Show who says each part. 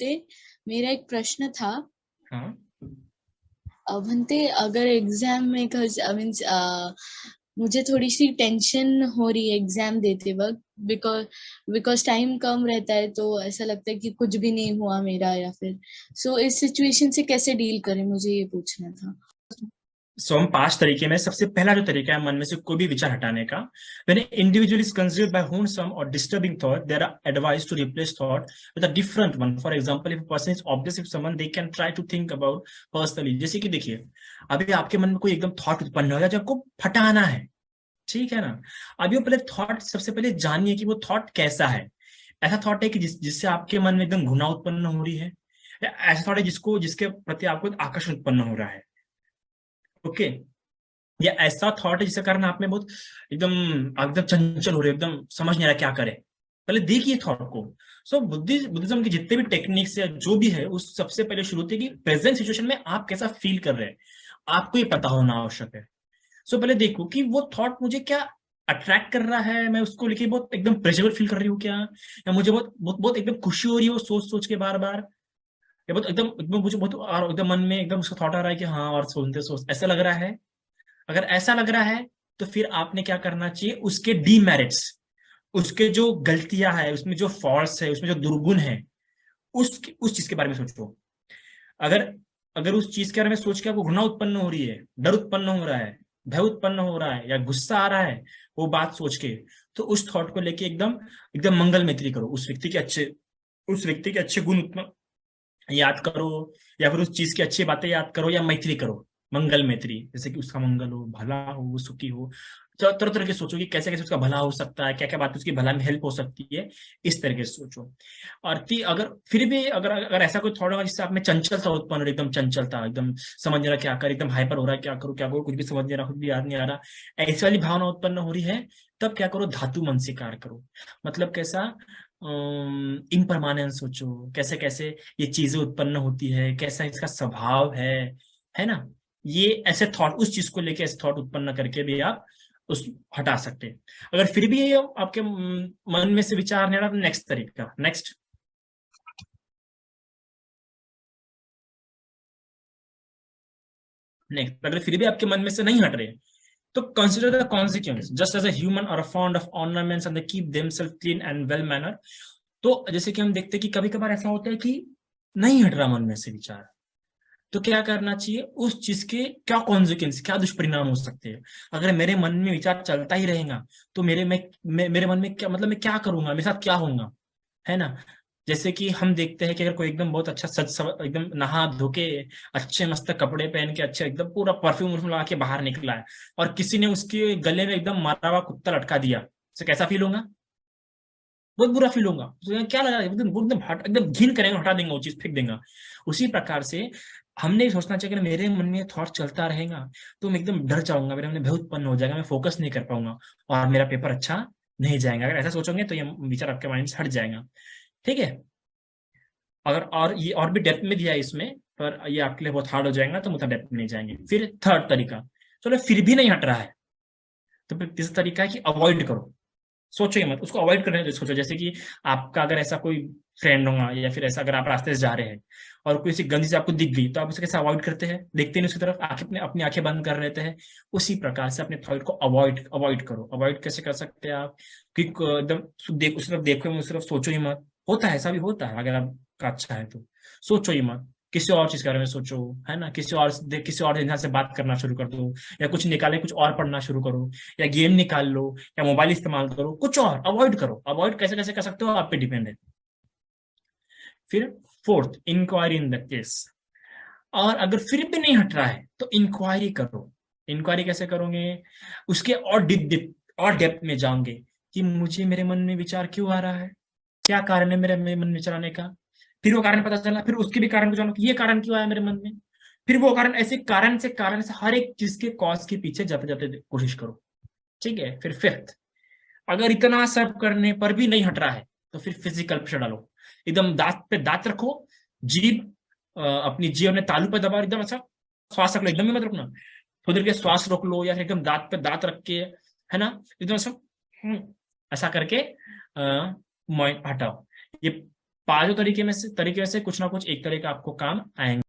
Speaker 1: भंते, मेरा एक प्रश्न था।
Speaker 2: हाँ।
Speaker 1: भंते, अगर एग्जाम में मीन्स मुझे थोड़ी सी टेंशन हो रही है एग्जाम देते वक्त, बिकॉज बिकॉज टाइम कम रहता है, तो ऐसा लगता है कि कुछ भी नहीं हुआ मेरा, या फिर इस सिचुएशन से कैसे डील करें, मुझे ये पूछना था।
Speaker 2: सो हम 5 तरीके में, सबसे पहला जो तरीका है मन में से कोई भी विचार हटाने का, when an individual is consumed by wholesome or disturbing thought, there are advised to replace thought with a different one. For example, if a person is obsessive someone, they can try to think about personally. जैसे कि देखिए, अभी आपके मन में कोई एकदम thought उत्पन्न हो गया जो आपको हटाना है, ठीक है ना। अभी वो पहले थॉट, सबसे पहले जानिए कि वो थॉट कैसा है। ऐसा थॉट है कि जिससे आपके मन में एकदम घृणा उत्पन्न हो रही है, या ऐसा थॉट है जिसके प्रति आपको आकर्षण उत्पन्न हो रहा है, ओके। या ऐसा थॉट है जिसके कारण आप में बहुत एकदम एकदम चंचल हो रहे हो, एकदम समझ नहीं आ रहा क्या करे। पहले देखिए थॉट को। सो बुद्धिज्म के जितने भी टेक्निक्स या जो भी है, उस सबसे पहले शुरू होती है कि प्रेजेंट सिचुएशन में आप कैसा फील कर रहे हैं, आपको ये पता होना आवश्यक है। सो पहले देखो कि वो थॉट मुझे क्या अट्रैक्ट कर रहा है, मैं उसको लेके बहुत एकदम प्रेशरेबल फील कर रही हूँ क्या, या मुझे बहुत बहुत बहुत एकदम खुशी हो रही है वो सोच सोच के बार बार, या बहुत एकदम एकदम मुझे बहुत और एकदम मन में एकदम उसका थॉट आ रहा है कि हाँ, और सोचते सोच ऐसा लग रहा है। अगर ऐसा लग रहा है तो फिर आपने क्या करना चाहिए, उसके डीमेरिट्स, उसके जो गलतियां है, उसमें जो फॉल्ट है, उसमें जो दुर्गुण है, उस चीज के बारे में सोचो। अगर अगर उस चीज के बारे में सोच के आपको घृणा उत्पन्न हो रही है, डर उत्पन्न हो रहा है, भय उत्पन्न हो रहा है, या गुस्सा आ रहा है वो बात सोच के, तो उस थॉट को लेके एकदम एकदम मंगल मैत्री करो, उस व्यक्ति के अच्छे गुण याद करो, या फिर उस चीज की अच्छी बातें याद करो, या मैत्री करो, मंगल मैत्री, जैसे कि उसका मंगल हो, भला हो, वो सुखी हो। तो तरह तरह के सोचो कि कैसे कैसे उसका भला हो सकता है, क्या क्या बात उसकी भला में हेल्प हो सकती है, इस तरीके से सोचो। और अगर फिर भी अगर अगर ऐसा कोई थॉट होगा जिससे आप में चंचलता उत्पन्न हो, एकदम चंचलता, एकदम समझ नहीं रहा क्या कर, एकदम हाइपर हो रहा है, क्या करूँ क्या करूँ, कुछ भी समझ नहीं रहा, कुछ भी याद नहीं आ रहा, ऐसी वाली भावना उत्पन्न हो रही है, तब क्या करो, धातु मन से कार्य करो। मतलब कैसा, इम्परमानेंस सोचो, कैसे कैसे ये चीजें उत्पन्न होती है, कैसा इसका स्वभाव है ना। ये ऐसे थॉट, उस चीज को लेके ऐसे थॉट उत्पन्न करके भी आप उस हटा सकते हैं। अगर फिर भी ये आपके मन में से विचार नहीं आ रहा, नेक्स्ट तरीका, नेक्स्ट अगर फिर भी आपके मन में से नहीं हट रहे, तो consider the consequence just as a human और fond of ornaments and they keep themselves clean and well manner. तो जैसे कि हम देखते हैं कि कभी कभार ऐसा होता है कि नहीं हट रहा मन में से विचार, तो क्या करना चाहिए, उस चीज के क्या कॉन्सिक्वेंस, क्या दुष्परिणाम हो सकते हैं। अगर मेरे मन में विचार चलता ही रहेगा, तो मेरे मन में क्या मतलब, मैं क्या करूंगा, मेरे साथ क्या होगा, है ना। जैसे कि हम देखते हैं कि अगर कोई एकदम बहुत अच्छा एकदम नहा धो के, अच्छे मस्त कपड़े पहन के, अच्छे एकदम पूरा परफ्यूम लगा के बाहर निकला है, और किसी ने उसके गले में एकदम मारा हुआ कुत्ता लटका दिया, तो कैसा फील होगा, बहुत बुरा फील होगा। तो यहाँ क्या लगा, एकदम एकदम एकदम घिन करेंगे, हटा देंगे वो चीज, फेंक देंगे। उसी प्रकार से हमने सोचना चाहिए कि मेरे मन में थॉट चलता रहेगा तो मैं एकदम डर जाऊंगा, मेरे मन में भय उत्पन्न हो जाएगा, मैं फोकस नहीं कर पाऊंगा, और मेरा पेपर अच्छा नहीं जाएगा। अगर ऐसा सोचोगे तो ये विचार आपके माइंड से हट जाएगा, ठीक है। अगर और ये और भी डेप्थ में दिया है इसमें, पर ये आपके लिए बहुत हार्ड हो जाएगा, तो हम उतना डेप्थ में नहीं जाएंगे। फिर थर्ड तरीका, चलो फिर भी नहीं हट रहा है, तो फिर तीसरा तरीका है कि अवॉइड करो। सोचो ही मत, उसको अवॉइड करने के सोचो। जैसे कि आपका अगर ऐसा कोई फ्रेंड होगा, या फिर ऐसा अगर आप रास्ते से जा रहे हैं और कोई सी गंदी से आपको दिख गई, तो आप उसे कैसे अवॉइड करते हैं, देखते नहीं उसकी तरफ, आंखें अपनी आंखें बंद कर लेते हैं। उसी प्रकार से अपने थॉट को अवॉइड अवॉइड करो। अवॉइड कैसे कर सकते हैं आप, कि एकदम उस तरफ देखो, उस तरफ सोचो ही मत। होता है, ऐसा भी होता है, अगर आपका अच्छा है तो सोचो ही मत, किसी और चीज के बारे में सोचो, है ना। किसी और इंसान से बात करना शुरू कर दो, या कुछ निकाले, कुछ और पढ़ना शुरू करो, या गेम निकाल लो, या मोबाइल इस्तेमाल करो, कुछ और अवॉइड करो। अवॉइड कैसे कैसे कर सकते हो, आप पे डिपेंड है। फिर fourth, enquiry in the case. और अगर फिर भी नहीं हट रहा है तो इंक्वायरी करो। इंक्वायरी कैसे करोगे, उसके और डेप्थ में जाओगे कि मुझे मेरे मन में विचार क्यों आ रहा है, क्या कारण है मेरे मन में विचार आने का। फिर वो कारण पता चला, फिर उसके भी कारण को जानो कि ये कारण क्यों आया मेरे मन में। फिर वो कारण, ऐसे कारण से हर एक चीज के कॉज के पीछे जाते जाते कोशिश करो, ठीक है। फिर फिफ्थ, अगर इतना सब करने पर भी नहीं हट रहा है, तो फिर फिजिकल प्रेशर डालो। एकदम दांत पे दांत रखो, जीभ अपनी जीभ अपने तालू पे दबा, एकदम अच्छा श्वास रख लो, एकदम ही मत रुकना, थोड़ी देर के श्वास रोक लो, या फिर एकदम दांत पे दांत रख के, है ना, एकदम ऐसा ऐसा करके हटाओ। ये पांचों तरीके में से कुछ ना कुछ एक तरह का आपको काम आएंगे।